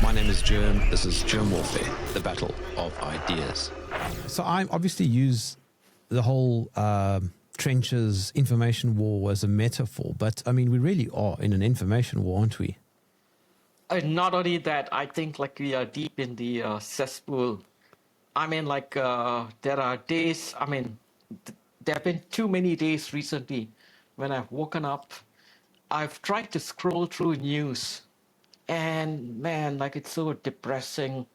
My name is Jerm. This is Jerm Warfare, the battle of ideas. So I obviously use the whole trenches information war as a metaphor, but I mean, we really are in an information war, aren't we? Not only that, I think like we are deep in the cesspool. I mean, like there are days, there have been too many days recently when I've woken up, I've tried to scroll through news, and man, like it's so depressing.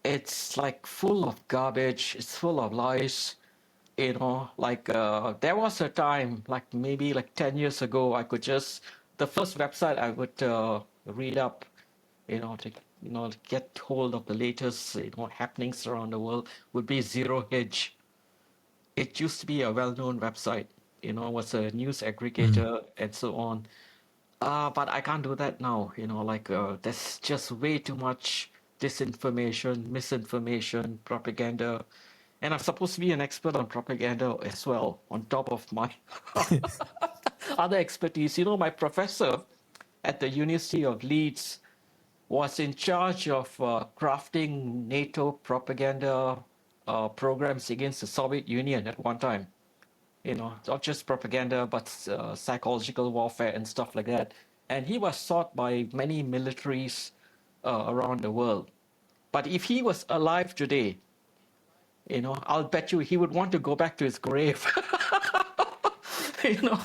It's like full of garbage, it's full of lies. Like there was a time, like maybe like 10 years ago, I could just, the first website I would read up, to get hold of the latest, happenings around the world would be Zero Hedge. It used to be a well-known website, was a news aggregator and so on. But I can't do that now, there's just way too much disinformation, misinformation, propaganda. And I'm supposed to be an expert on propaganda as well, on top of my other expertise. My professor at the University of Leeds was in charge of crafting NATO propaganda programs against the Soviet Union at one time. Not just propaganda, but psychological warfare and stuff like that. And he was sought by many militaries around the world. But if he was alive today, I'll bet you he would want to go back to his grave. you know,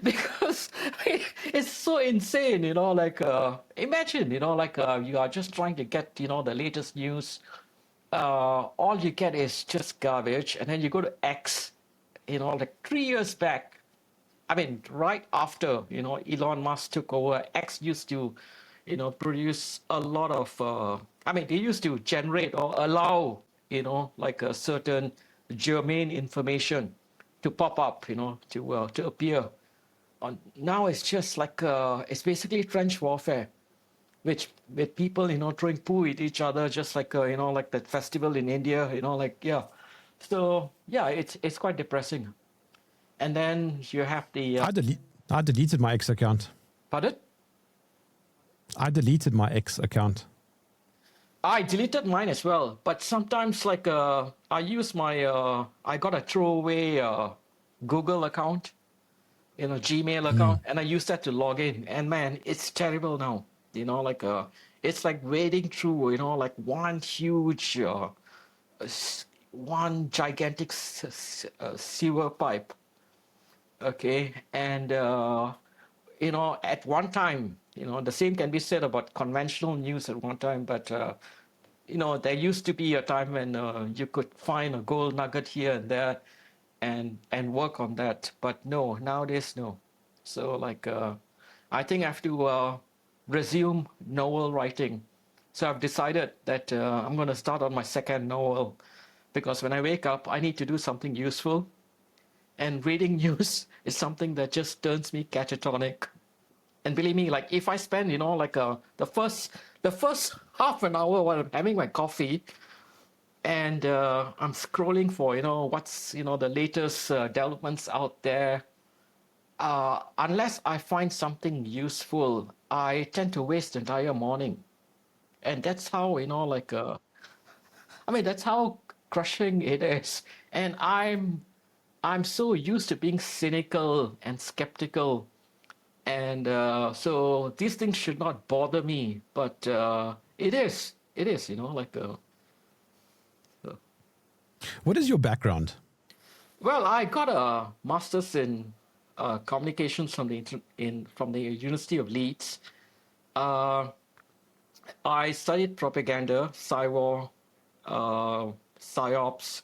because it's so insane, imagine, you are just trying to get, the latest news. All you get is just garbage. And then you go to X, like 3 years back. I mean, right after, Elon Musk took over, X used to, produce a lot of, they used to generate or allow, like a certain germane information to pop up, to appear. Now it's just like, it's basically trench warfare, with people, throwing poo at each other, just like, like that festival in India, yeah. So, yeah, it's quite depressing. And then you have the... I deleted my X account. Pardon? I deleted my X account. I deleted mine as well, but sometimes like I use my I got a throwaway Google account, Gmail account, and I use that to log in. And man, it's terrible now. It's like wading through, like one huge, one gigantic sewer pipe. Okay, and at one time, the same can be said about conventional news at one time, but there used to be a time when you could find a gold nugget here and there and work on that. But no, nowadays, no. So like, I think I have to resume novel writing. So I've decided that I'm going to start on my second novel, because when I wake up, I need to do something useful. And reading news is something that just turns me catatonic. And believe me, like if I spend, the first half an hour while I'm having my coffee, and I'm scrolling for, what's, the latest developments out there, unless I find something useful, I tend to waste the entire morning. And that's how, that's how crushing it is. And I'm so used to being cynical and skeptical. And so these things should not bother me, but it is, What is your background? Well, I got a master's in communications from the University of Leeds. I studied propaganda, psywar, psyops,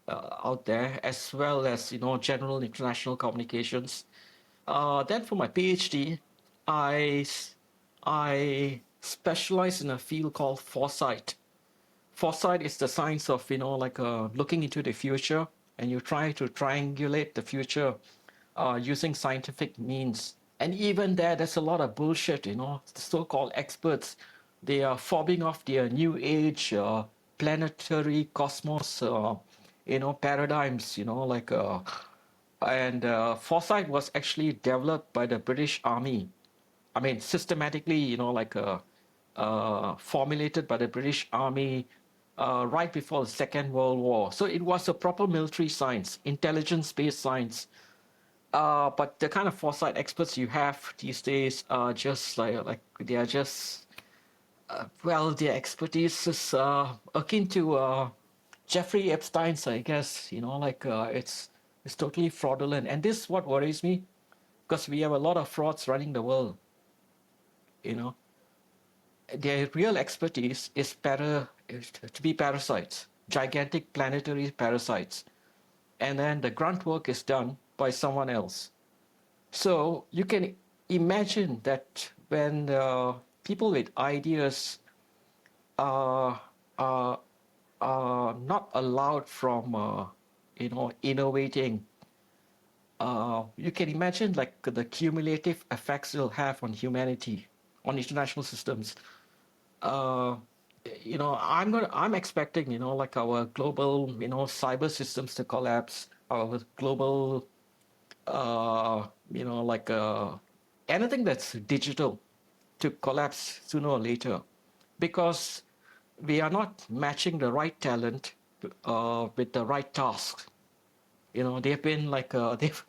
out there, as well as general international communications. Then for my PhD, I specialize in a field called foresight. Foresight is the science of looking into the future, and you try to triangulate the future using scientific means. And even there's a lot of bullshit. The so-called experts, they are fobbing off their new age planetary cosmos paradigms, and foresight was actually developed by the British Army I mean, systematically, formulated by the British Army right before the Second World War. So it was a proper military science, intelligence-based science. But the kind of foresight experts you have these days are just like they are just well, their expertise is akin to Jeffrey Epstein's, I guess. It's totally fraudulent, and this is what worries me, because we have a lot of frauds running the world. You know, their real expertise is to be parasites, gigantic planetary parasites, and then the grunt work is done by someone else. So you can imagine that when people with ideas are are are not allowed from innovating, you can imagine like the cumulative effects it'll have on humanity, on international systems. uh, I'm expecting, like our global, cyber systems to collapse, our global, like anything that's digital to collapse sooner or later, because we are not matching the right talent with the right tasks. They've been like they've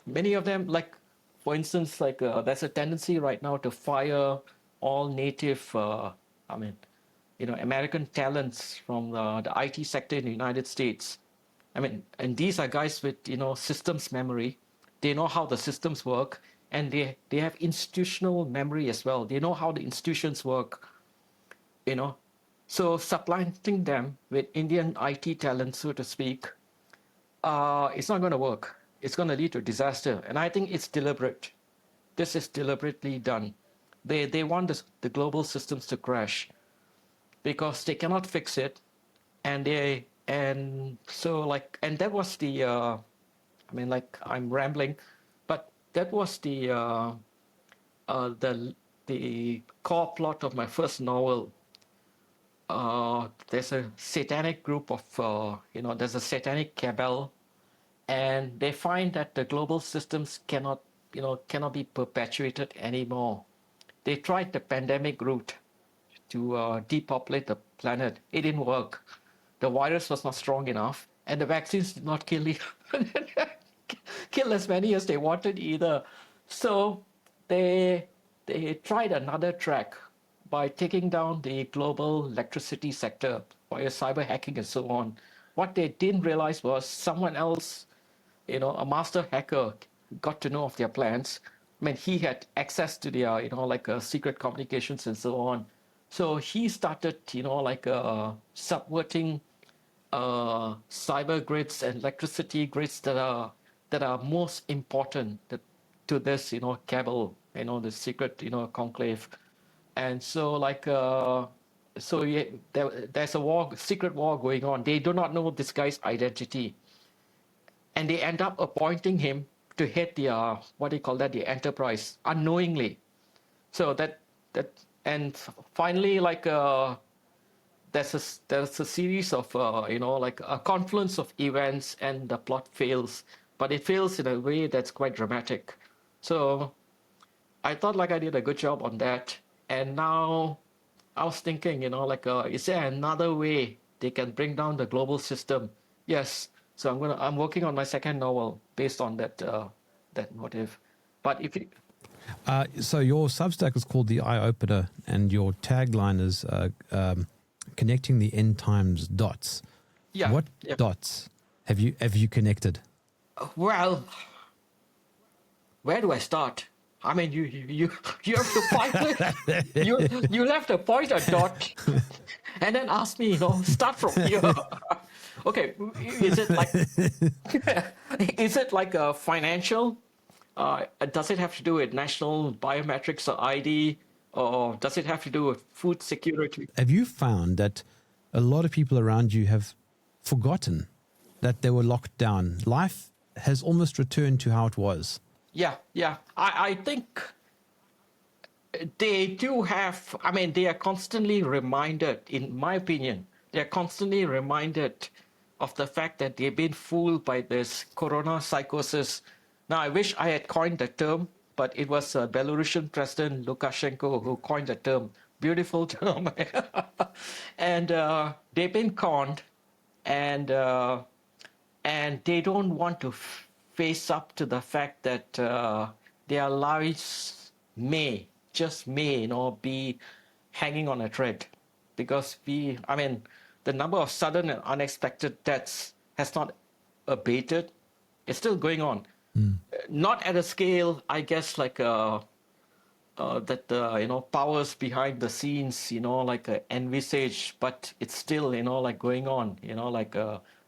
many of them, like for instance, like there's a tendency right now to fire all native I mean American talents from the IT sector in the United States. I mean, and these are guys with systems memory. They know how the systems work, and they have institutional memory as well. They know how the institutions work. you know so supplanting them with Indian IT talent, so to speak, it's not going to work. It's going to lead to disaster. And I think it's deliberate. This is deliberately done. They want the global systems to crash because they cannot fix it. And that was the, I mean, like, I'm rambling, but that was the core plot of my first novel. There's a satanic group of, there's a satanic cabal, and they find that the global systems cannot be perpetuated anymore. They tried the pandemic route to depopulate the planet. It didn't work. The virus was not strong enough, and the vaccines did not kill as many as they wanted either. So they tried another track by taking down the global electricity sector via cyber hacking and so on. What they didn't realize was someone else, a master hacker, got to know of their plans. I mean, he had access to their, secret communications and so on. So he started, subverting cyber grids and electricity grids that are most important to this, cabal, the secret, conclave. And so, yeah, there's a war, secret war going on. They do not know this guy's identity, and they end up appointing him to head the what do you call that, the enterprise, unknowingly. So and finally, like there's a series of like a confluence of events, and the plot fails, but it fails in a way that's quite dramatic. So I thought like I did a good job on that, and now I was thinking, is there another way they can bring down the global system? Yes. So I'm working on my second novel based on that motive. But if you, So your Substack is called The Eye Opener, and your tagline is connecting the end times dots. yeah, What yeah. dots have you connected? Well, where do I start? I mean, you have to point you have to point a dot, and then ask me, start from here. Okay, is it like a financial? Does it have to do with national biometrics or ID, or does it have to do with food security? Have you found that a lot of people around you have forgotten that they were locked down? Life has almost returned to how it was. Yeah. I think they do have, I mean, they are constantly reminded, in my opinion, they are constantly reminded of the fact that they've been fooled by this corona psychosis. Now, I wish I had coined the term, but it was Belarusian President Lukashenko who coined the term. Beautiful term. And they've been conned, and they don't want to face up to the fact that their lives just may, be hanging on a thread, because the number of sudden and unexpected deaths has not abated. It's still going on. Not at a scale, I guess, like that powers behind the scenes, envisage, but it's still, like going on.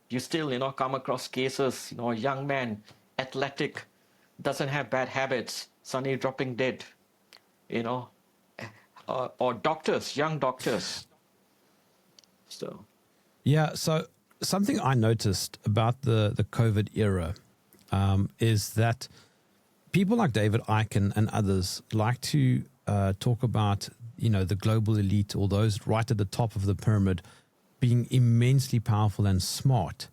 You still, come across cases, a young man, athletic, doesn't have bad habits, suddenly dropping dead, or doctors, young doctors. So. Yeah. So something I noticed about the COVID era is that people like David Icke and others like to talk about, the global elite, or those right at the top of the pyramid, being immensely powerful and smart.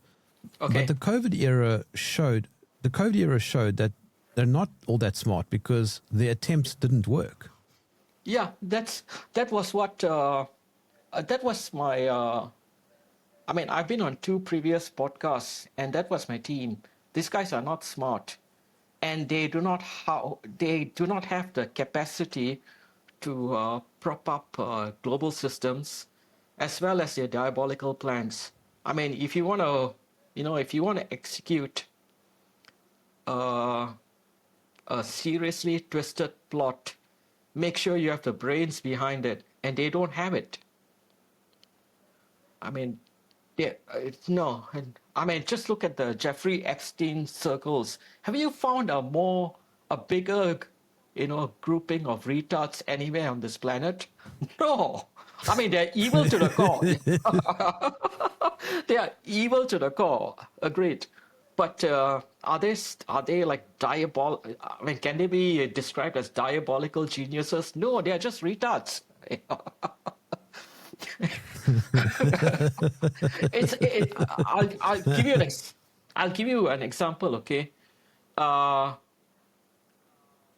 Okay. But the COVID era showed that they're not all that smart, because their attempts didn't work. Yeah, that was what that was my. I've been on 2 previous podcasts, and that was my team. These guys are not smart, and they do not have the capacity to prop up global systems, as well as their diabolical plans. If you want to execute a seriously twisted plot, make sure you have the brains behind it, and they don't have it. Just look at the Jeffrey Epstein circles. Have you found a bigger, grouping of retards anywhere on this planet? No. They're evil to the core. They are evil to the core. Agreed. But are they like diabolical? Can they be described as diabolical geniuses? No, they are just retards. I'll give you an example. Okay, I'm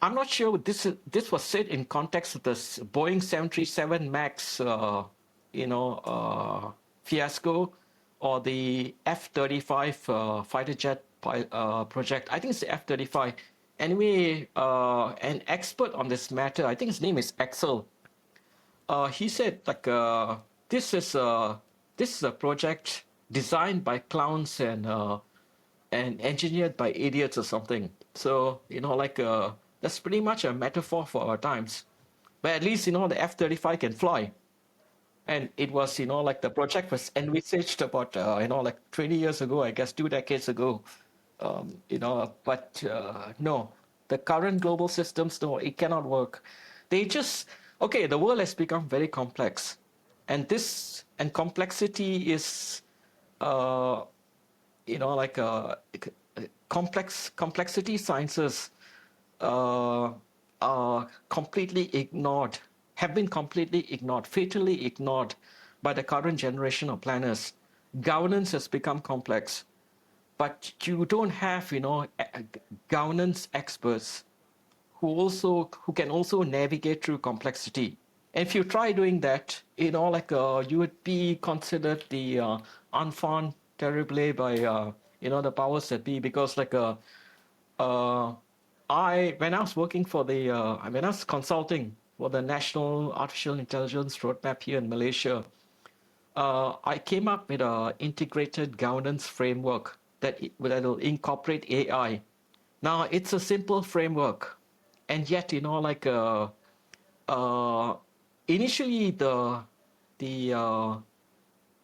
not sure this was said in context of this Boeing 737 Max, fiasco, or the F-35 fighter jet project. I think it's the F-35. Anyway, an expert on this matter, I think his name is Axel. He said this is a project designed by clowns and engineered by idiots or something. So that's pretty much a metaphor for our times. But at least the F-35 can fly, and it was the project was envisaged about 20 years ago, I guess 2 decades ago. But no, the current global systems, no, it cannot work. The world has become very complex, and complexity is, complexity sciences are completely ignored, have been completely ignored, fatally ignored by the current generation of planners. Governance has become complex, but you don't have, governance experts who can also navigate through complexity. And if you try doing that, you would be considered the enfant terrible by the powers that be, because when I was working for when I was consulting for the National Artificial Intelligence Roadmap here in Malaysia, I came up with an integrated governance framework that will incorporate AI. Now, it's a simple framework, and yet, initially the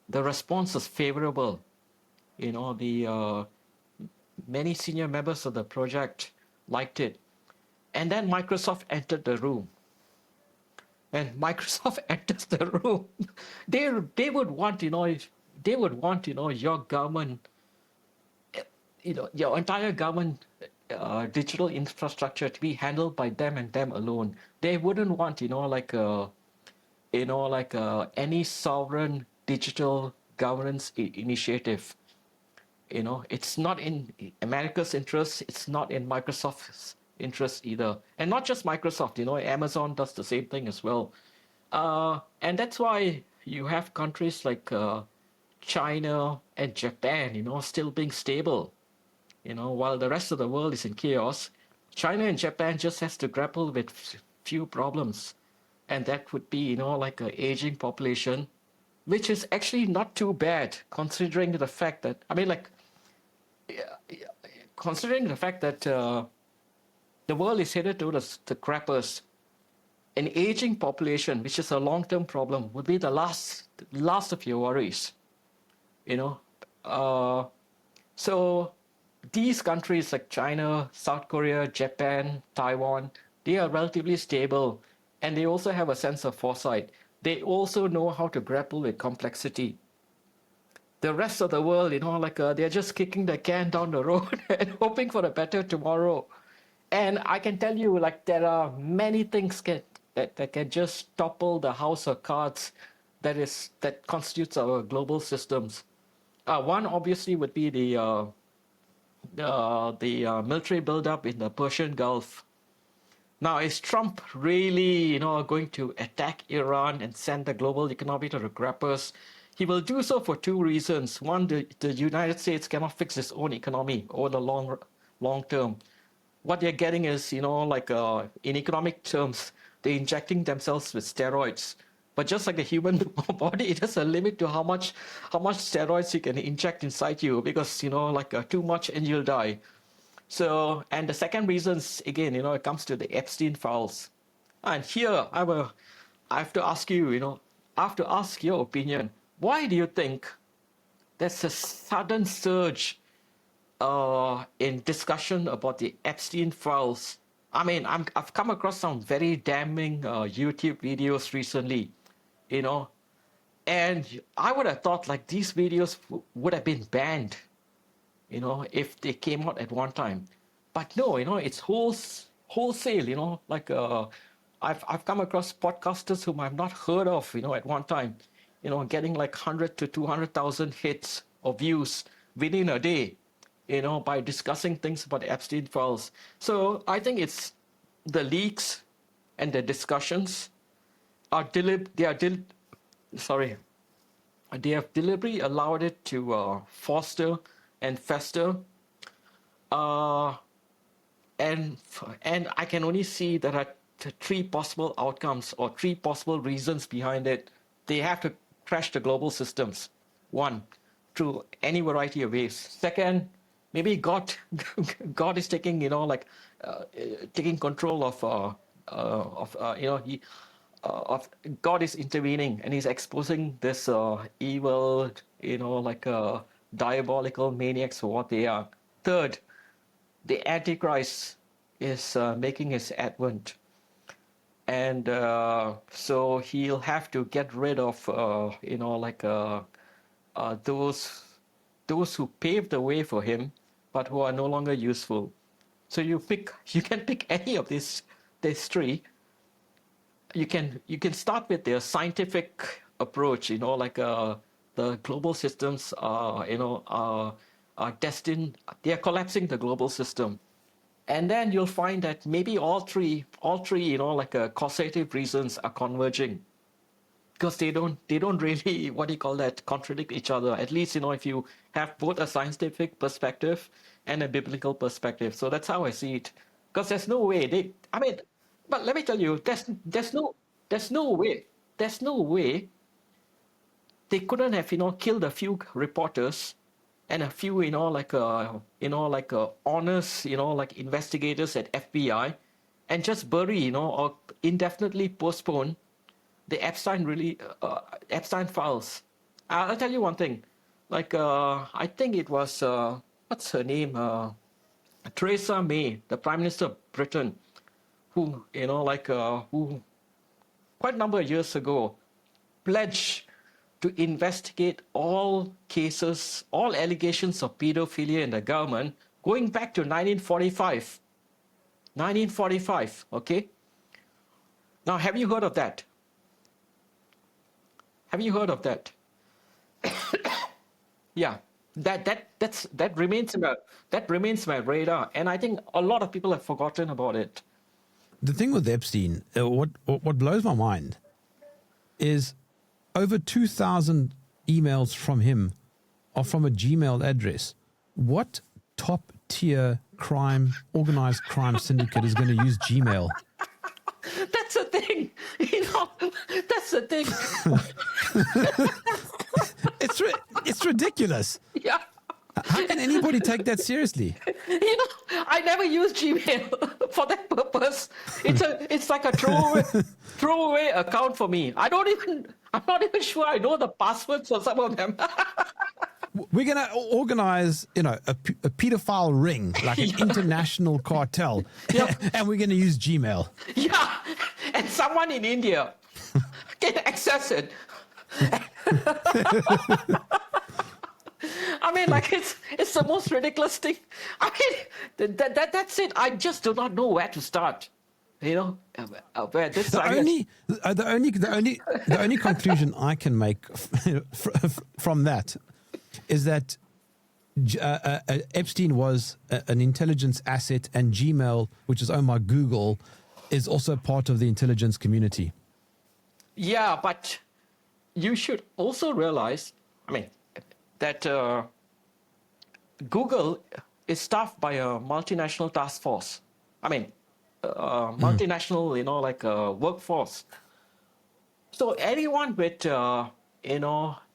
response was favorable. Many senior members of the project liked it, and then Microsoft entered the room. And Microsoft enters the room, they would want your government, your entire government digital infrastructure to be handled by them and them alone. They wouldn't want any sovereign digital governance initiative. It's not in America's interest. It's not in Microsoft's interest either. And not just Microsoft, Amazon does the same thing as well. And that's why you have countries like China and Japan, still being stable, while the rest of the world is in chaos. China and Japan just has to grapple with few problems. And that would be, like an aging population, which is actually not too bad considering the fact that, considering the fact that the world is headed towards the crappers. An aging population, which is a long-term problem, would be the last of your worries. So these countries like China, South Korea, Japan, Taiwan, they are relatively stable, and they also have a sense of foresight. They also know how to grapple with complexity. The rest of the world, they're just kicking the can down the road and hoping for a better tomorrow. And I can tell you, there are many things that can just topple the house of cards that constitutes our global systems. One obviously would be the military buildup in the Persian Gulf. Now, is Trump really, going to attack Iran and send the global economy to the grappers? He will do so for two reasons. One, the United States cannot fix its own economy over the long term. What they're getting is, in economic terms, they're injecting themselves with steroids. But just like the human body, there's a limit to how much steroids you can inject inside you, because too much and you'll die. So, and the second reason, again, it comes to the Epstein files. And here I have to ask you, I have to ask your opinion. Why do you think there's a sudden surge in discussion about the Epstein files? I've come across some very damning YouTube videos recently, and I would have thought these videos would have been banned, if they came out at one time. But no, it's wholesale, I've come across podcasters whom I've not heard of, at one time, getting 100 to 200,000 hits or views within a day, by discussing things about the Epstein files. So I think it's the leaks and the discussions they have deliberately allowed it to foster and fester, uh, and I can only see there are three possible outcomes or three possible reasons behind it. They have to crash the global systems. One, through any variety of ways. Second, maybe God is taking taking control of God is intervening, and he's exposing this evil, diabolical maniacs for what they are. Third, the Antichrist is making his advent, and so he'll have to get rid of those who paved the way for him, but who are no longer useful. So you can pick any of these three. You can start with the scientific approach, the global systems are destined, they are collapsing the global system. And then you'll find that maybe all three, causative reasons are converging, because they don't really, contradict each other. At least, if you have both a scientific perspective and a biblical perspective. So that's how I see it. Because there's no way but let me tell you, there's no way they couldn't have, killed a few reporters and a few, honest, investigators at FBI, and just bury, or indefinitely postpone the Epstein files. I'll tell you one thing. I think it was what's her name? Theresa May, the Prime Minister of Britain, who who quite a number of years ago pledged to investigate all cases, all allegations of pedophilia in the government going back to 1945. 1945, okay? Now, have you heard of that? Have you heard of that? Yeah. that remains my radar, and I think a lot of people have forgotten about it. The thing with Epstein, what blows my mind is over 2,000 emails from him are from a Gmail address. What top tier organized crime syndicate is going to use Gmail? That's the thing, that's the thing. It's ridiculous. Yeah. How can anybody take that seriously? I never use Gmail for that purpose. It's like a throwaway account for me. I'm not even sure I know the passwords for some of them. We're going to organize, a pedophile ring, like an international cartel, and we're going to use Gmail. Yeah, and someone in India can access it. I mean, like it's the most ridiculous thing. I mean, that's it. I just do not know where to start. Where this The only conclusion I can make from that is that Epstein was an intelligence asset, and Gmail, which is owned by Google, is also part of the intelligence community. Yeah, but you should also realize, that Google is staffed by a multinational task force. Multinational, workforce. So anyone with,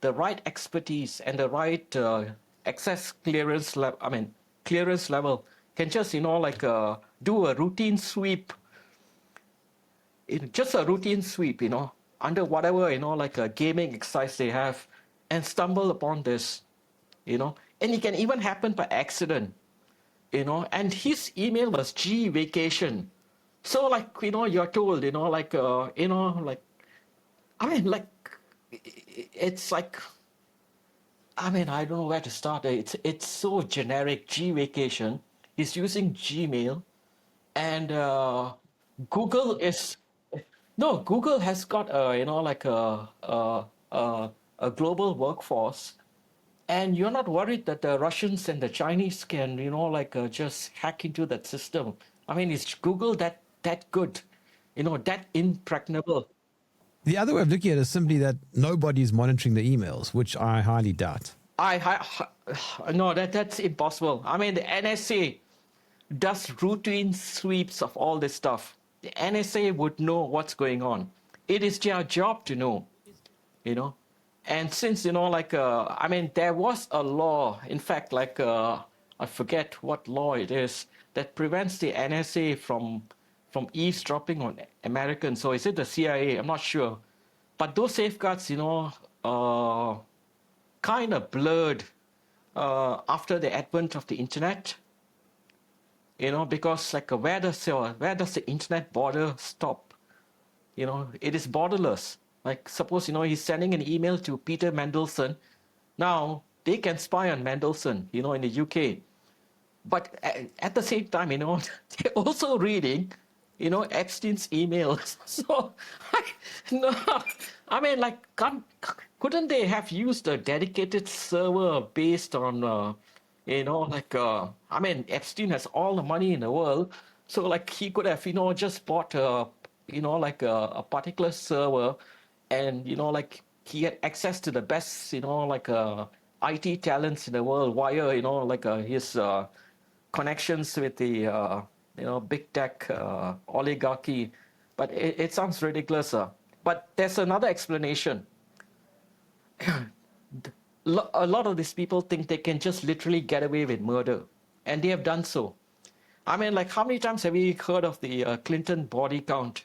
the right expertise and the right access clearance level can just, do a routine sweep. Just a routine sweep, under whatever, a gaming exercise they have, and stumble upon this, and it can even happen by accident, and his email was G vacation. So you're told, it's like, I don't know where to start. It's so generic, G vacation. He's using Gmail, and Google has got a global workforce, and you're not worried that the Russians and the Chinese can, just hack into that system. Is Google that good, that impregnable? The other way of looking at it is simply that nobody's monitoring the emails, which I highly doubt. No, that's impossible. The NSA does routine sweeps of all this stuff. The NSA would know what's going on. It is their job to know, And since, there was a law, in fact, I forget what law it is, that prevents the NSA from eavesdropping on Americans. So is it the CIA? I'm not sure. But those safeguards, kind of blurred after the advent of the internet. Because where does the internet border stop? It is borderless. Suppose, he's sending an email to Peter Mandelson. Now, they can spy on Mandelson, in the UK. But at the same time, they're also reading, Epstein's emails. So, couldn't they have used a dedicated server based on, Epstein has all the money in the world. So, he could have, just bought a particular server, and he had access to the best IT talents in the world via his connections with the big tech oligarchy. But it sounds ridiculous. But there's another explanation. A lot of these people think they can just literally get away with murder, and they have done so. How many times have we heard of the Clinton body count?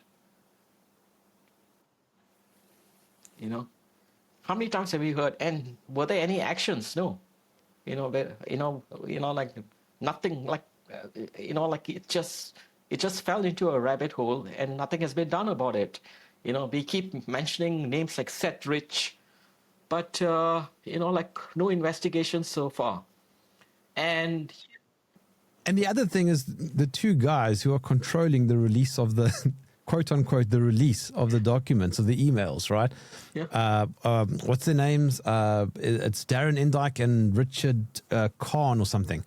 How many times have we heard? And were there any actions? No. Nothing. It just fell into a rabbit hole, and nothing has been done about it. We keep mentioning names like Seth Rich, but no investigation so far. And the other thing is the two guys who are controlling the release of the quote unquote the release of the documents, of the emails, right? Yeah. What's their names? It's Darren Indike and Richard Kahn or something.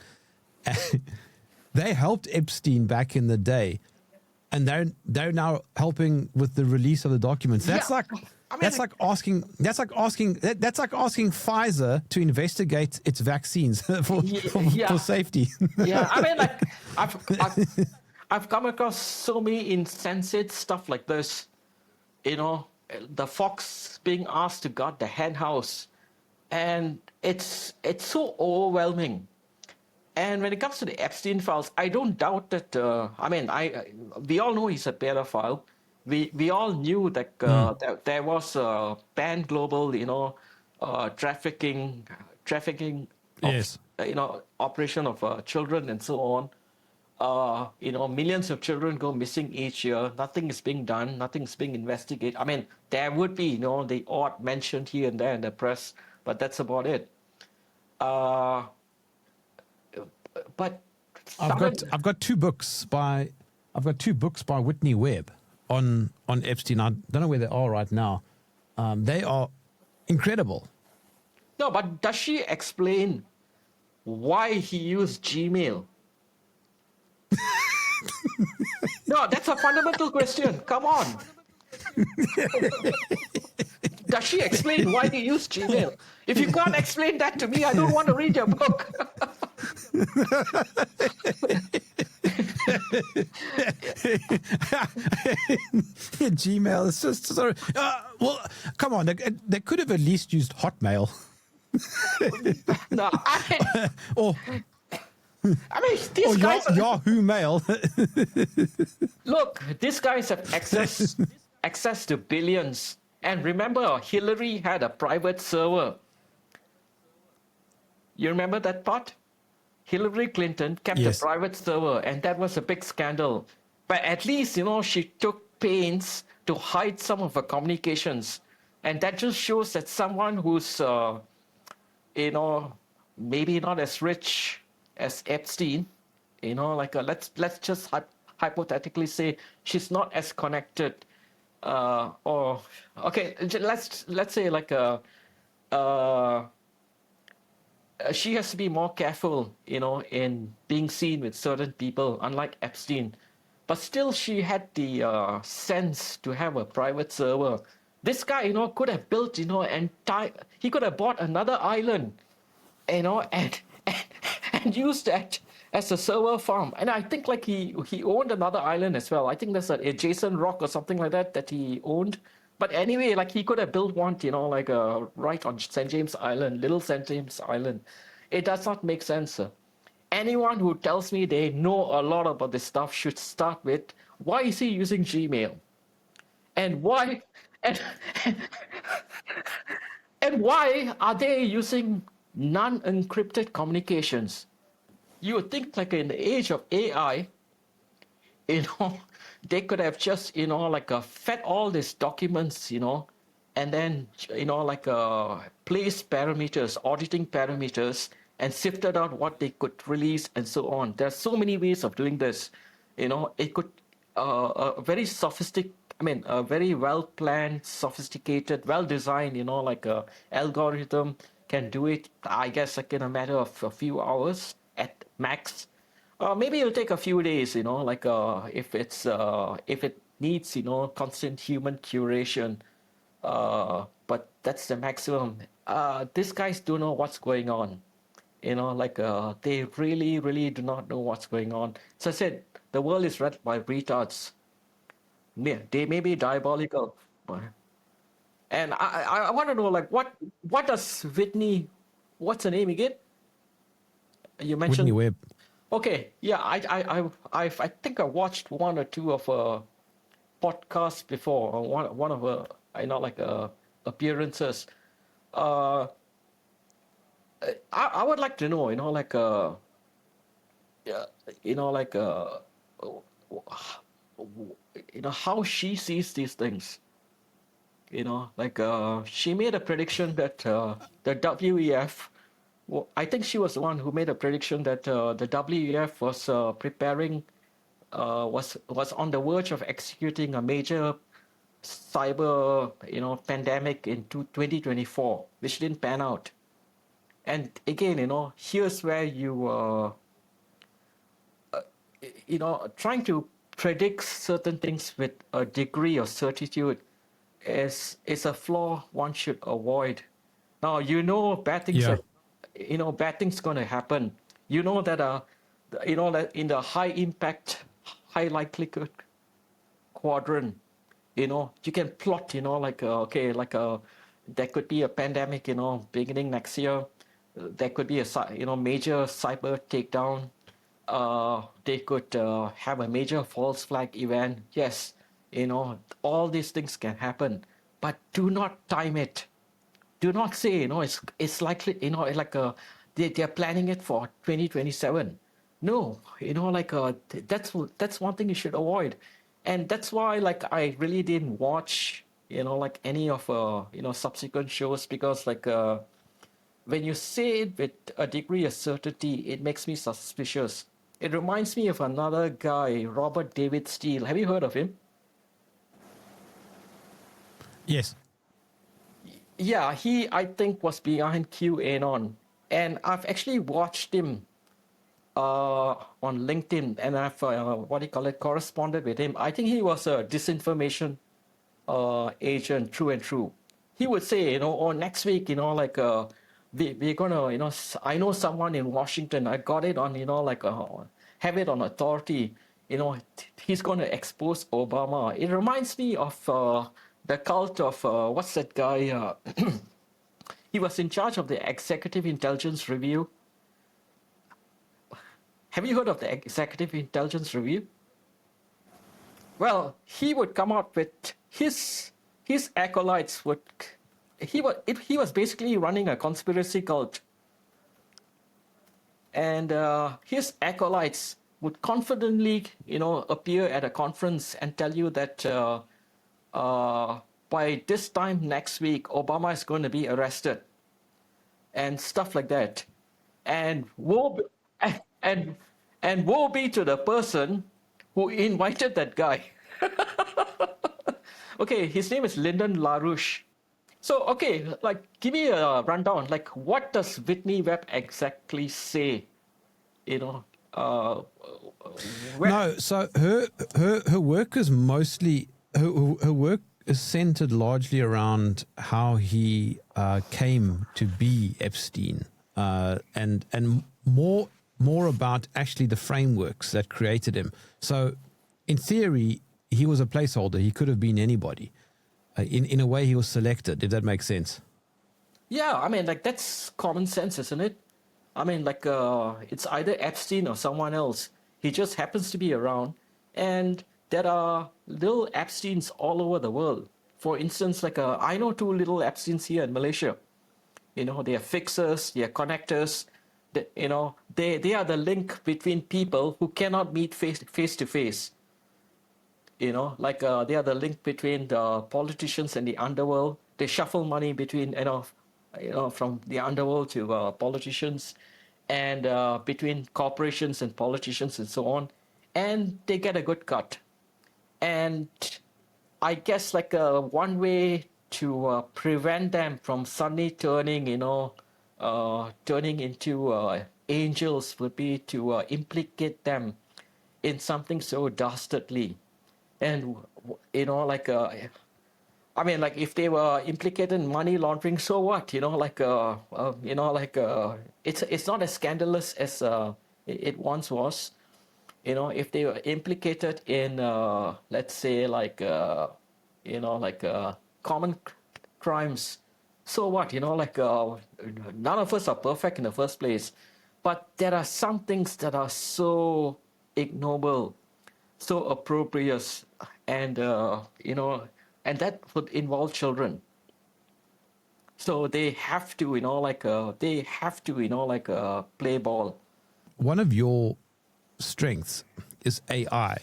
They helped Epstein back in the day, and they're now helping with the release of the documents. That's Yeah. like I mean, that's like asking Pfizer to investigate its vaccines for yeah. safety. Yeah, I mean, like I've come across so many insensate stuff like this. You know, the fox being asked to guard the hen house, and it's so overwhelming. And when it comes to the Epstein files, I don't doubt that. I mean, we all know he's a pedophile. We all knew that there was a pan global, trafficking of Yes. operation of children and so on. Millions of children go missing each year. Nothing is being done. Nothing is being investigated. I mean, there would be, the odd mentioned here and there in the press, but that's about it. But I've got two books by Whitney Webb on Epstein. I don't know where they are right now. They are incredible. no, but does she explain why he used Gmail? No, that's a fundamental question. Come on. Does she explain why he used Gmail? If you can't explain that to me, I don't want to read your book. Gmail is just sort of, well, come on, they could have at least used Hotmail. No, or these guys. Yahoo Mail. Look, these guys have access to billions. And remember, Hillary had a private server. You remember that part? Hillary Clinton kept Yes. a private server, and that was a big scandal. But at least, she took pains to hide some of her communications. And that just shows that someone who's, maybe not as rich as Epstein, let's just hypothetically say she's not as connected. Let's say she has to be more careful, in being seen with certain people, unlike Epstein. But still, she had the sense to have a private server. This guy, could have built, he could have bought another island, and used that as a server farm. And I think he owned another island as well. I think there's an adjacent rock or something like that he owned. But anyway, he could have built one, right on St. James Island, Little St. James Island. It does not make sense, sir. Anyone who tells me they know a lot about this stuff should start with, why is he using Gmail? And why? And why are they using non-encrypted communications? You would think in the age of AI, they could have just, fed all these documents, and then, placed parameters, auditing parameters, and sifted out what they could release and so on. There are so many ways of doing this. It could, a very a very well-planned, sophisticated, well-designed, a algorithm can do it, I guess, in a matter of a few hours at max. Maybe it'll take a few days, if it needs, constant human curation. But that's the maximum. These guys don't know what's going on. They really, really do not know what's going on. So I said, the world is run by retards. Yeah, they may be diabolical. And I want to know, what does Whitney, what's her name again? You mentioned Whitney Webb. Okay, yeah, I think I watched one or two of her podcasts before, or one of her, appearances. I would like to know, how she sees these things. She made a prediction that the WEF. Well, I think she was the one who made a prediction that the WEF was preparing was on the verge of executing a major cyber, pandemic in 2024, which didn't pan out. And again, here's where trying to predict certain things with a degree of certitude is a flaw one should avoid. Now, bad things Yeah. bad things going to happen. That in the high impact, high likelihood quadrant, you can plot, there could be a pandemic, beginning next year. There could be a major cyber takedown. They could have a major false flag event. Yes, all these things can happen, but do not time it. Do not say, it's likely, they're planning it for 2027. No, that's one thing you should avoid. And that's why, I really didn't watch, any of, subsequent shows, because, when you say it with a degree of certainty, it makes me suspicious. It reminds me of another guy, Robert David Steele. Have you heard of him? Yes. Yeah, he, I think, was behind QAnon. And I've actually watched him on LinkedIn, and I've, corresponded with him. I think he was a disinformation agent, true and true. He would say, next week, we're going to, I know someone in Washington, I got it on, have it on authority, he's going to expose Obama. It reminds me of the cult of, what's that guy? He was in charge of the Executive Intelligence Review. Have you heard of the Executive Intelligence Review? Well, he would come out with his acolytes would. He was basically running a conspiracy cult, and his acolytes would confidently, appear at a conference and tell you that by this time next week, Obama is going to be arrested, and stuff like that. And woe be to the person who invited that guy. Okay, his name is Lyndon LaRouche. So, okay, give me a rundown. What does Whitney Webb exactly say? No, so her work is mostly her work is centered largely around how he came to be Epstein, and more about actually the frameworks that created him. So, in theory, he was a placeholder. He could have been anybody. In a way, he was selected, if that makes sense. Yeah, I mean, that's common sense, isn't it? I mean, it's either Epstein or someone else. He just happens to be around. And there are little Epsteins all over the world. For instance, I know two little Epsteins here in Malaysia. They are fixers, they are connectors. They are the link between people who cannot meet face to face. They are the link between the politicians and the underworld. They shuffle money between, from the underworld to politicians, and between corporations and politicians and so on. And they get a good cut. And I guess one way to prevent them from suddenly turning into angels would be to implicate them in something so dastardly. And I mean, if they were implicated in money laundering, so what? It's not as scandalous as it once was. If they were implicated in, let's say, common crimes, so what? None of us are perfect in the first place, but there are some things that are so ignoble, so opprobrious, and and that would involve children. So they have to, play ball. One of your strengths is AI.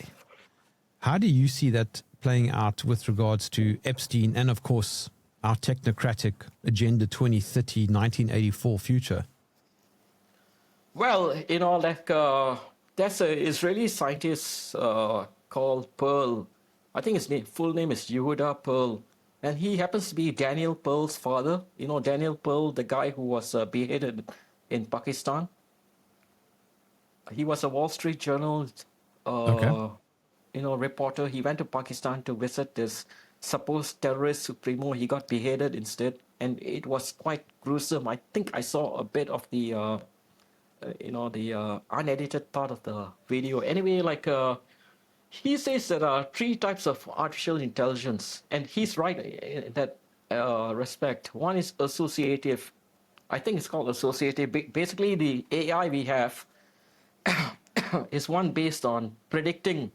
How do you see that playing out with regards to Epstein and, of course, our technocratic Agenda 2030, 1984 future? Well, There's a Israeli scientist called Pearl. I think his full name is Yehuda Pearl. And he happens to be Daniel Pearl's father. You know, Daniel Pearl, the guy who was beheaded in Pakistan. He was a Wall Street Journal, Okay. reporter. He went to Pakistan to visit this supposed terrorist supremo. He got beheaded instead, and it was quite gruesome. I think I saw a bit of the, unedited part of the video. Anyway, he says there are three types of artificial intelligence, and he's right in that respect. One is associative. I think it's called associative. Basically, the AI we have is one based on predicting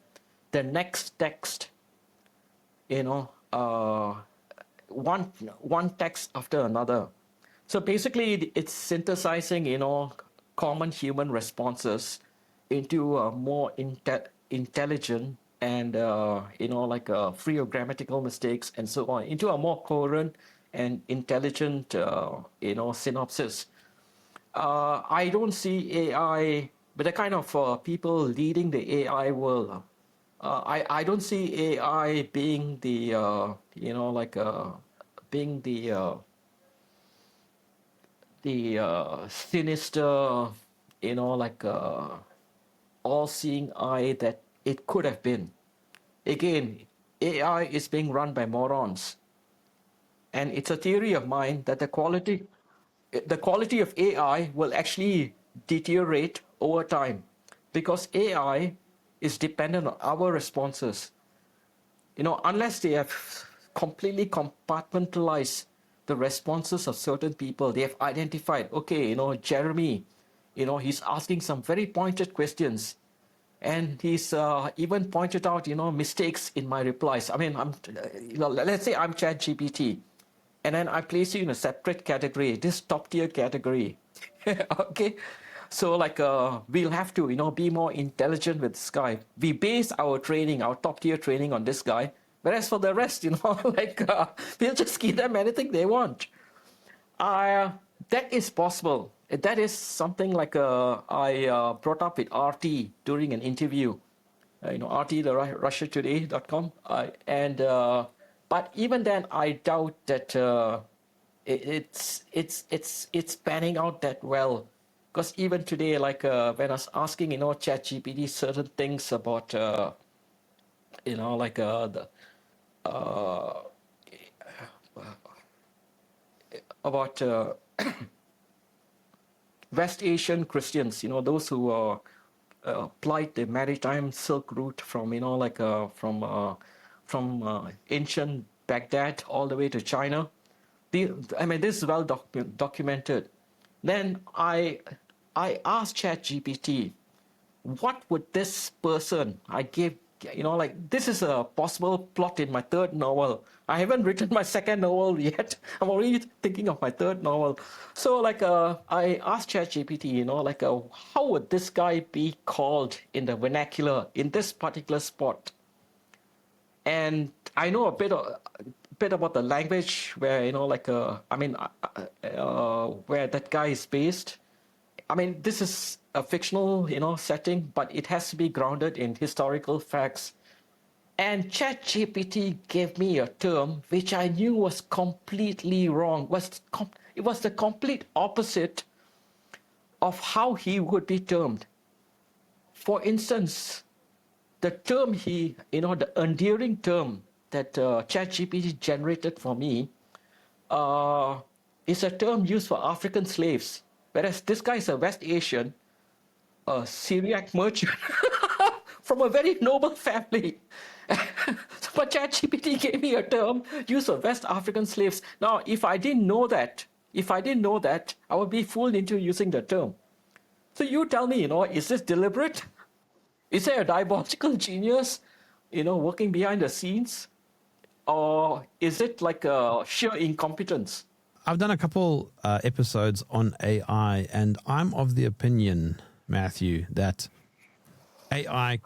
the next text, one text after another. So basically, it's synthesizing, common human responses into a more intelligent and, free of grammatical mistakes and so on, into a more coherent and intelligent, synopsis. I don't see AI, but the kind of people leading the AI world. I don't see AI being the, being the sinister, all-seeing eye that it could have been. Again, AI is being run by morons, and it's a theory of mine that the quality of AI will actually deteriorate over time because AI is dependent on our responses. Unless they have completely compartmentalized the responses of certain people, they have identified, okay, Jeremy, he's asking some very pointed questions. And he's even pointed out, mistakes in my replies. I mean, let's say I'm ChatGPT, and then I place you in a separate category, this top tier category. Okay, so we'll have to, be more intelligent with this guy. We base our training, our top tier training, on this guy. Whereas for the rest, we'll just give them anything they want. That is possible. That is something I brought up with RT during an interview. RT, the RussiaToday.com. But even then, I doubt that it's panning out that well. Because even today, when I was asking, ChatGPT certain things about, about West Asian Christians, those who plied the maritime Silk Route from, from ancient Baghdad all the way to China. This is well documented. Then I asked ChatGPT, what would this person I gave, this is a possible plot in my third novel. I haven't written my second novel yet. I'm already thinking of my third novel. So I asked ChatGPT, how would this guy be called in the vernacular in this particular spot? And I know a bit about the language where, where that guy is based. This is a fictional, setting, but it has to be grounded in historical facts. And ChatGPT gave me a term which I knew was completely wrong. It was the complete opposite of how he would be termed. For instance, the term the endearing term that ChatGPT generated for me is a term used for African slaves. Whereas this guy is a West Asian, a Syriac merchant from a very noble family. But ChatGPT gave me a term used for West African slaves. Now, if I didn't know that, I would be fooled into using the term. So you tell me, is this deliberate? Is there a diabolical genius, working behind the scenes? Or is it like a sheer incompetence? I've done a couple episodes on AI, and I'm of the opinion, Matthew, that AI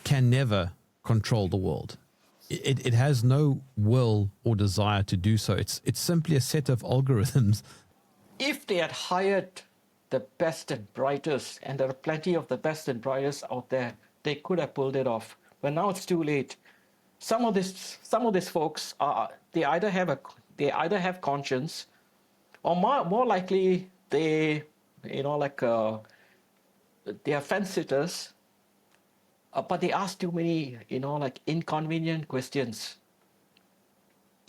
can never control the world. It has no will or desire to do so. It's simply a set of algorithms. If they had hired the best and brightest, and there are plenty of the best and brightest out there. They could have pulled it off, but now it's too late. Some of these folks are they either have conscience, or more likely they, like they are fence sitters, but they ask too many, like inconvenient questions.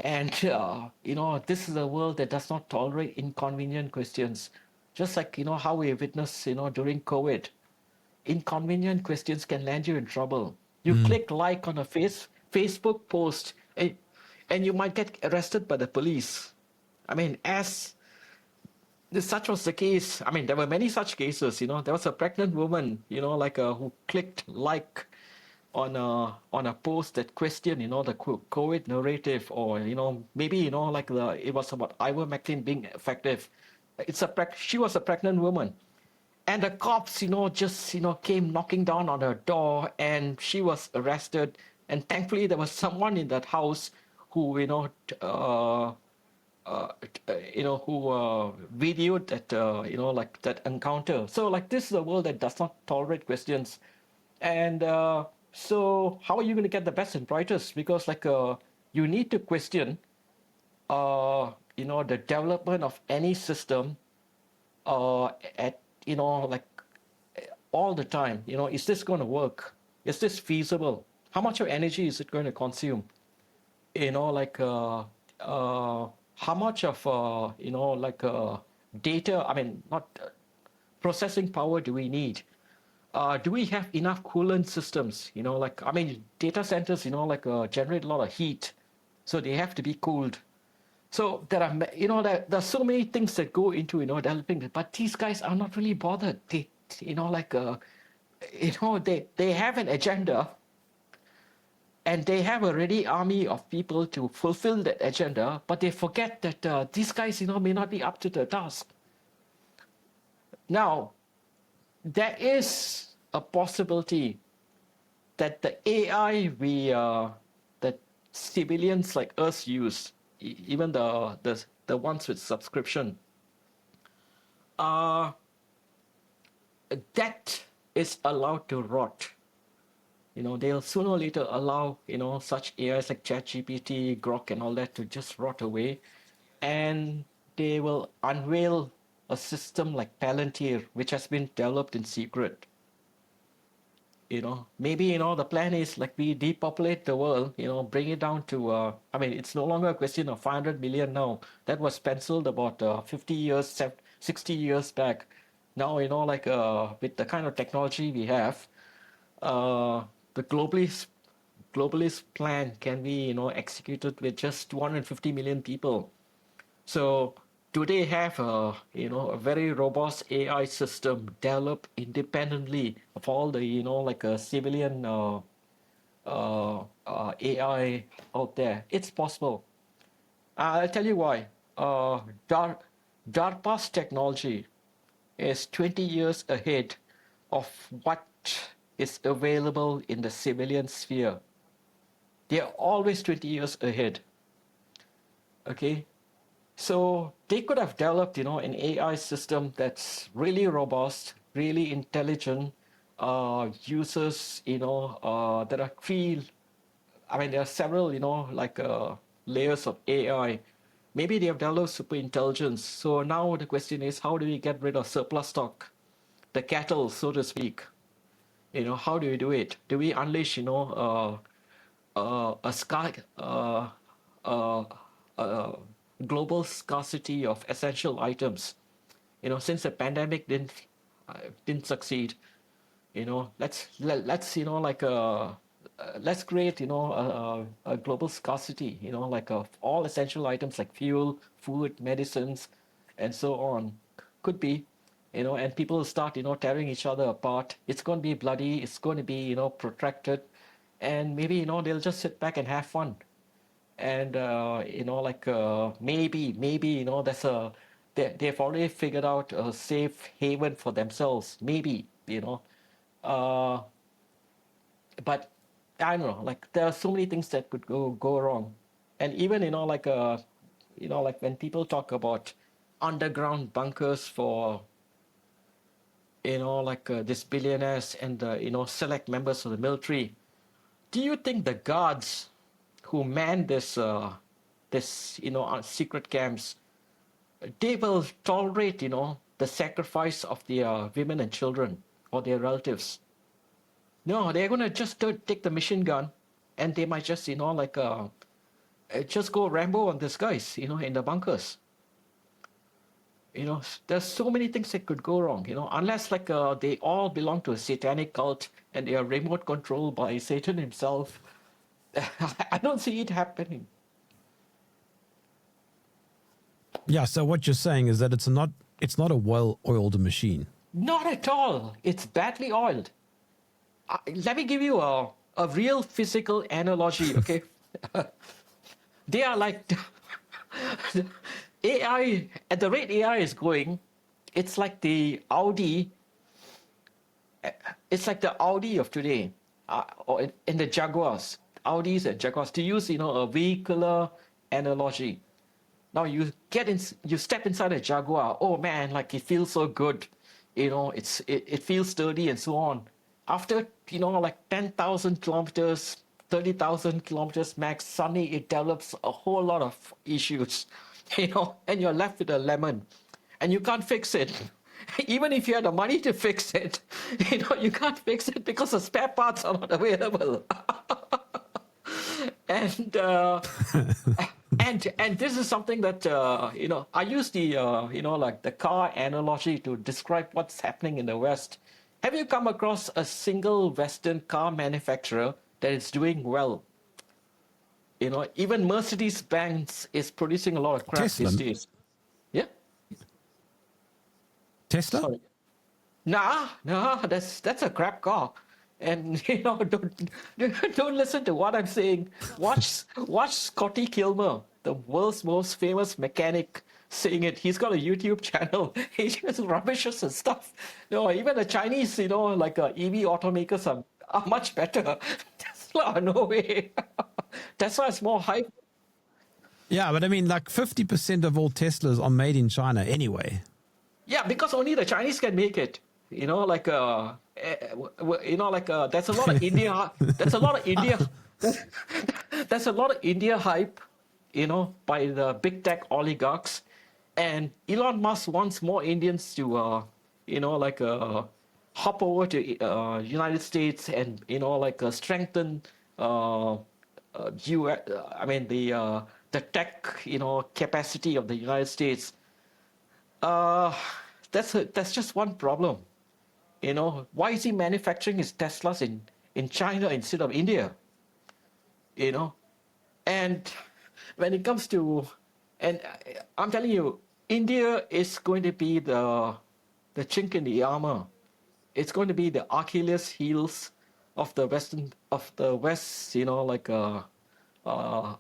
And, this is a world that does not tolerate inconvenient questions. Just like, how we witnessed, during COVID, inconvenient questions can land you in trouble. You click like on a Facebook post, and you might get arrested by the police. I mean, as such was the case. I mean, there were many such cases. There was a pregnant woman, like who clicked like on a post that questioned, the COVID narrative, or maybe like it was about ivermectin being effective. She was a pregnant woman, and the cops, just came knocking down on her door, and she was arrested. And thankfully, there was someone in that house who videoed that, like that encounter. So, like, this is a world that does not tolerate questions. And so, how are you going to get the best and brightest? Because, like, you need to question, the development of any system at, like all the time. Is this going to work? Is this feasible? How much of energy is it going to consume? Like how much of like data, I mean, not processing power do we need? Do we have enough coolant systems? Like, I mean, data centers, like generate a lot of heat, so they have to be cooled. So there are, there's so many things that go into, developing it, but these guys are not really bothered. They, like, they have an agenda, and they have a ready army of people to fulfill that agenda, but they forget that these guys, may not be up to the task. Now, there is a possibility that the AI that civilians like us use, even the ones with subscription, that is allowed to rot. They'll sooner or later allow, such AIs like ChatGPT, Grok, and all that to just rot away. And they will unveil a system like Palantir, which has been developed in secret. Maybe, the plan is like we depopulate the world, bring it down to, I mean, it's no longer a question of 500 million now. That was penciled about 50 years, 60 years back. Now, like with the kind of technology we have, the globalist plan can be, executed with just 250 million people. So do they have a very robust AI system developed independently of all the, like a civilian AI out there? It's possible. I'll tell you why. DARPA's technology is 20 years ahead of what is available in the civilian sphere. They are always 20 years ahead. Okay? So they could have developed, an AI system that's really robust, really intelligent, uses, there are there are several, like layers of AI. Maybe they have developed super intelligence. So now the question is, how do we get rid of surplus stock, the cattle, so to speak? How do we do it? Do we unleash, a global scarcity of essential items? Since the pandemic didn't succeed, let's like let's create a global scarcity, like of all essential items like fuel, food, medicines, and so on. Could be, and people will start tearing each other apart. It's going to be bloody, it's going to be protracted, and maybe they'll just sit back and have fun. And like maybe that's they've already figured out a safe haven for themselves, maybe, uh but I don't know, like there are so many things that could go wrong. And even like like when people talk about underground bunkers for these billionaires and select members of the military. Do you think the guards who man this secret camps, they will tolerate the sacrifice of their women and children or their relatives? No, they're gonna just take the machine gun, and they might just just go Rambo on these guys in the bunkers. There's so many things that could go wrong, unless they all belong to a satanic cult and they are remote controlled by Satan himself. I don't see it happening. Yeah. So what you're saying is that it's not a well-oiled machine. Not at all. It's badly oiled. Let me give you a real physical analogy, okay? They are like AI, at the rate AI is going, it's like the Audi. It's like the Audi of today, or in the Jaguars, Audis and Jaguars. To use a vehicular analogy, now you step inside a Jaguar. Oh man, like it feels so good, it feels sturdy and so on. After 10,000 kilometers, 30,000 kilometers max, suddenly it develops a whole lot of issues, and you're left with a lemon, and you can't fix it. Even if you had the money to fix it, you can't fix it because the spare parts are not available. and and this is something that I use the the car analogy to describe what's happening in the West. Have you come across a single Western car manufacturer that is doing well? Even Mercedes-Benz is producing a lot of crap Tesla. these days. Yeah. Tesla? Sorry. Nah, that's a crap car. And don't listen to what I'm saying. Watch Scotty Kilmer, the world's most famous mechanic, saying it. He's got a YouTube channel. He just rubbishes and stuff. No, even the Chinese, EV automakers are much better. Tesla, no way. Tesla is more hype. Yeah, but I mean, like 50% of all Teslas are made in China anyway. Yeah, because only the Chinese can make it. There's a lot of India. There's a lot of India. There's a lot of India hype, by the big tech oligarchs, and Elon Musk wants more Indians to, hop over to United States and strengthen the tech capacity of the United States. Uh, that's just one problem. Why is he manufacturing his Teslas in China instead of India? And when it comes to, and I'm telling you, India is going to be the chink in the armor. It's going to be the Achilles heels of the West,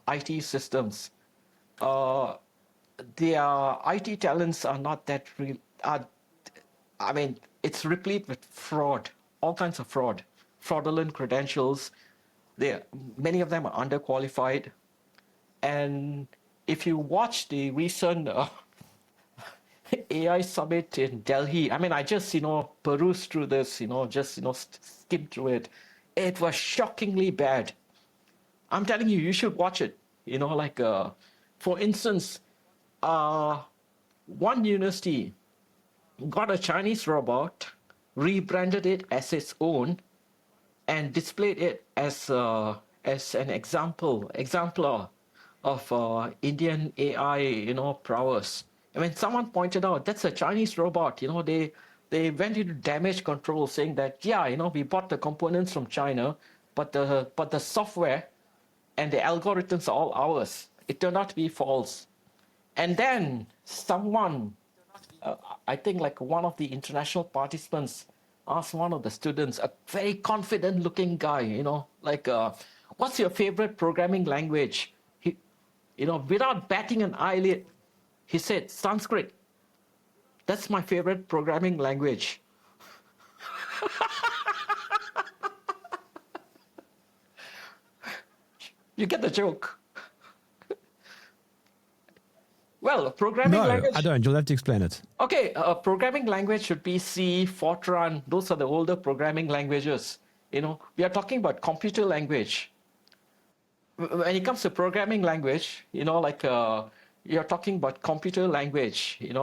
IT systems. Their IT talents are not that real. It's replete with fraud, all kinds of fraud, fraudulent credentials. Many of them are underqualified. And if you watch the recent AI summit in Delhi, I just perused through this, skimmed through it. It was shockingly bad. I'm telling you, you should watch it. For instance, one university got a Chinese robot, rebranded it as its own, and displayed it as an exemplar of Indian AI, prowess. Someone pointed out that's a Chinese robot. They went into damage control, saying that we bought the components from China, but the software and the algorithms are all ours. It turned out to be false. And then someone, I think one of the international participants, asked one of the students, a very confident looking guy, what's your favorite programming language? He, without batting an eyelid, he said, Sanskrit. That's my favorite programming language. You get the joke. Well, a programming No, I language. don't. You'll have to explain it. Okay, a programming language should be C, Fortran. Those are the older programming languages. We are talking about computer language. When it comes to programming language, you're talking about computer language. You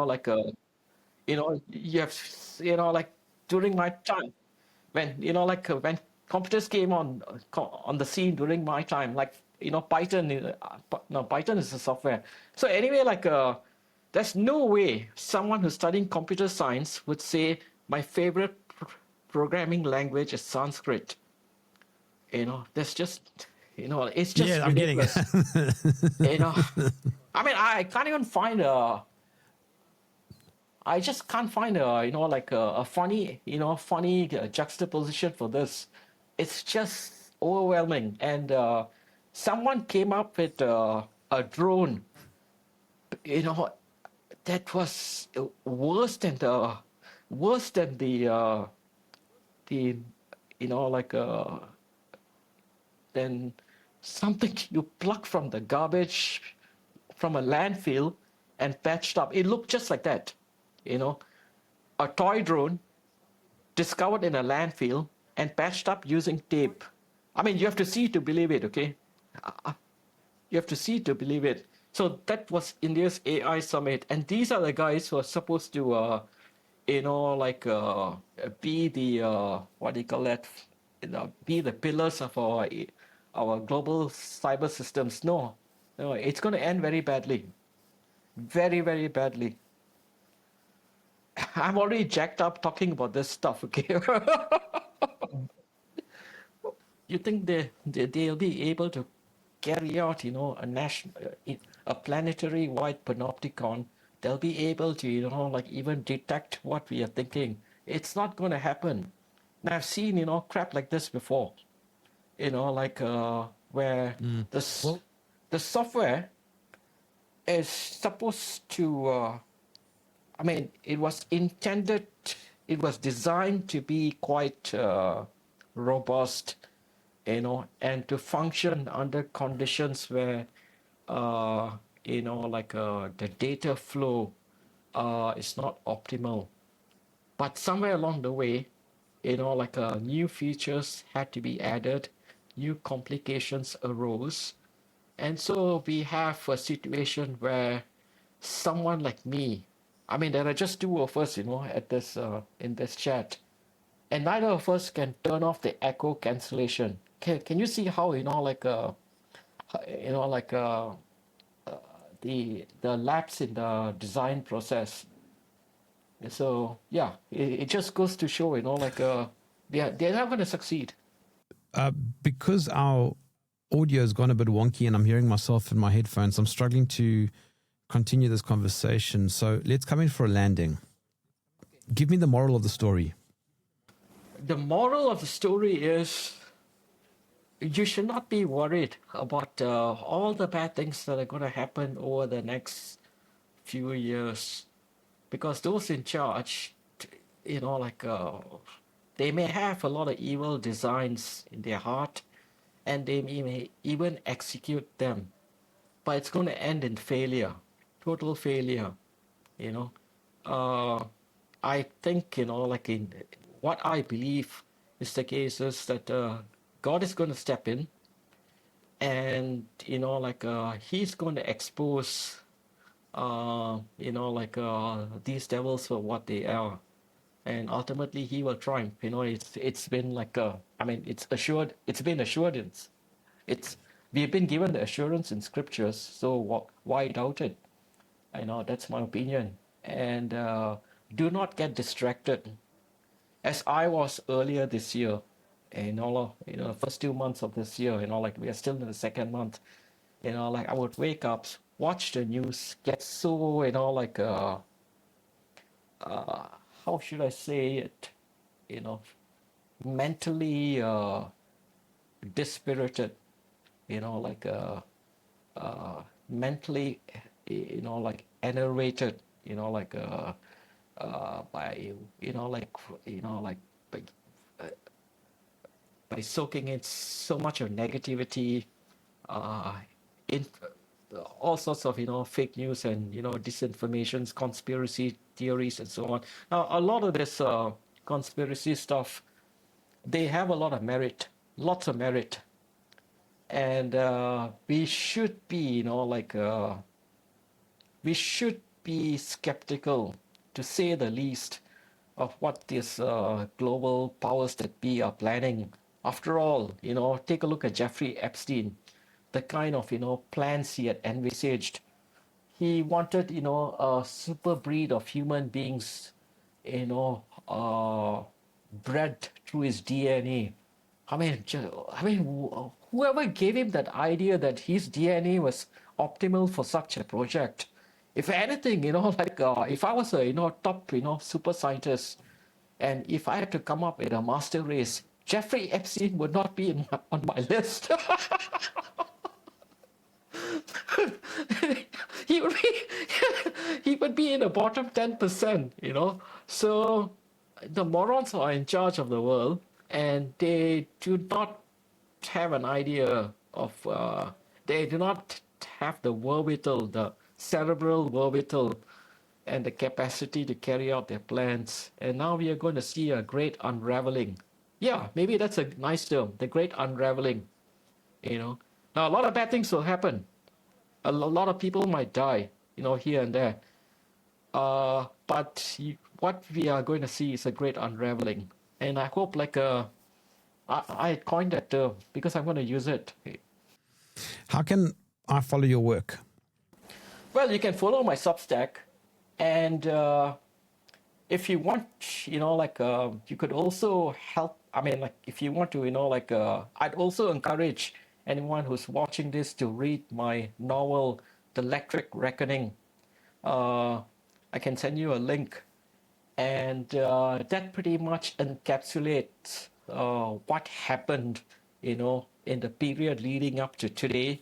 have, like during my time, when computers came on the scene during my time, like Python. No, Python is a software. So anyway, there's no way someone who's studying computer science would say my favorite programming language is Sanskrit. That's just, it's just Yeah, I'm getting it. ridiculous. you know, I mean, I can't even find a. I just can't find a funny, funny juxtaposition for this. It's just overwhelming. And someone came up with a drone, you know, that was worse than the, like than something you pluck from the garbage from a landfill and patched up. It looked just like that, you know, a toy drone discovered in a landfill and patched up using tape. I mean, you have to see to believe it, okay? You have to see to believe it. So that was India's AI summit, and these are the guys who are supposed to, be the what do you call that? Be the pillars of our global cyber systems. No, no, it's going to end very badly, very, very badly. I'm already jacked up talking about this stuff. Okay. You think they'll be able to carry out, a planetary wide panopticon? They'll be able to, even detect what we are thinking. It's not going to happen. And I've seen, crap like this before. Where Mm. Well, the software is supposed to. I mean, it was intended. It was designed to be quite robust, and to function under conditions where, the data flow is not optimal. But somewhere along the way, new features had to be added, new complications arose. And so we have a situation where someone like me, I mean, there are just two of us, at this in this chat, and neither of us can turn off the echo cancellation. Can you see how like the lapse in the design process? So yeah, it just goes to show, they're not going to succeed. uh, because our audio has gone a bit wonky and I'm hearing myself in my headphones, I'm struggling to continue this conversation. So let's come in for a landing. Give me the moral of the story. The moral of the story is you should not be worried about all the bad things that are going to happen over the next few years, because those in charge, you know, like they may have a lot of evil designs in their heart, and they may even execute them, but it's going to end in failure, total failure. You know, I think, in what I believe is the case is that God is going to step in, and he's going to expose these devils for what they are, and ultimately he will triumph. It's been I mean, it's assured. It's been assurance. It's we've been given the assurance in scriptures, so why doubt it? I know that's my opinion. And do not get distracted, as I was earlier this year. And first 2 months of this year, we are still in the second month. I would wake up, watch the news, get so how should I say it, you know, mentally dispirited, mentally, enervated, by by, uh, by soaking in so much of negativity, uh, in all sorts of fake news and disinformations, conspiracy theories, and so on. Now, a lot of this conspiracy stuff, they have a lot of merit, lots of merit, and we should be, we should be skeptical, to say the least, of what these global powers that be are planning. After all, take a look at Jeffrey Epstein, the kind of plans he had envisaged. He wanted a super breed of human beings, you know bred through his DNA. Whoever gave him that idea that his DNA was optimal for such a project? If anything, if I was a top super scientist, and if I had to come up with a master race, Jeffrey Epstein would not be on my list. he would be he would be in the bottom 10%. So the morons are in charge of the world, and they do not have an idea of they do not have the wherewithal, the cerebral wherewithal, and the capacity to carry out their plans. And now we are going to see a great unraveling. Yeah, maybe that's a nice term, the great unraveling. Now a lot of bad things will happen. A lot of people might die, here and there. But what we are going to see is a great unraveling. And I hope, I coined that term because I'm going to use it. How can I follow your work? Well, you can follow my Substack, and if you want, you could also help. If you want to, I'd also encourage anyone who's watching this to read my novel, The Electric Reckoning. I can send you a link, and that pretty much encapsulates what happened, in the period leading up to today,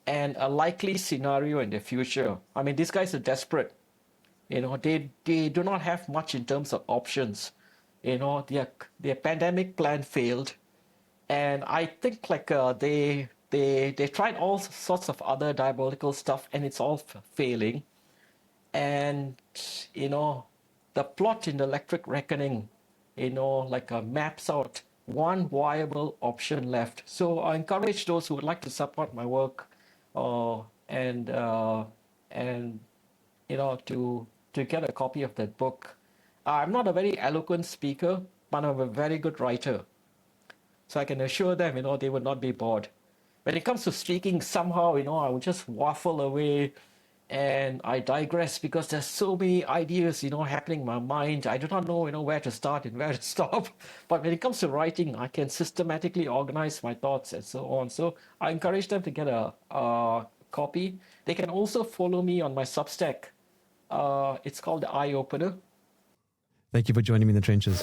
and a likely scenario in the future. These guys are desperate. They do not have much in terms of options. Their pandemic plan failed, and I think they tried all sorts of other diabolical stuff, and it's all failing. And the plot in the Electric Reckoning, maps out one viable option left. So I encourage those who would like to support my work, and to get a copy of that book. I'm not a very eloquent speaker, but I'm a very good writer. So I can assure them, they would not be bored. When it comes to speaking, somehow, I would just waffle away, and I digress because there's so many ideas, happening in my mind. I do not know, where to start and where to stop. But when it comes to writing, I can systematically organize my thoughts and so on. So I encourage them to get a copy. They can also follow me on my Substack. It's called The Eye Opener. Thank you for joining me in the trenches.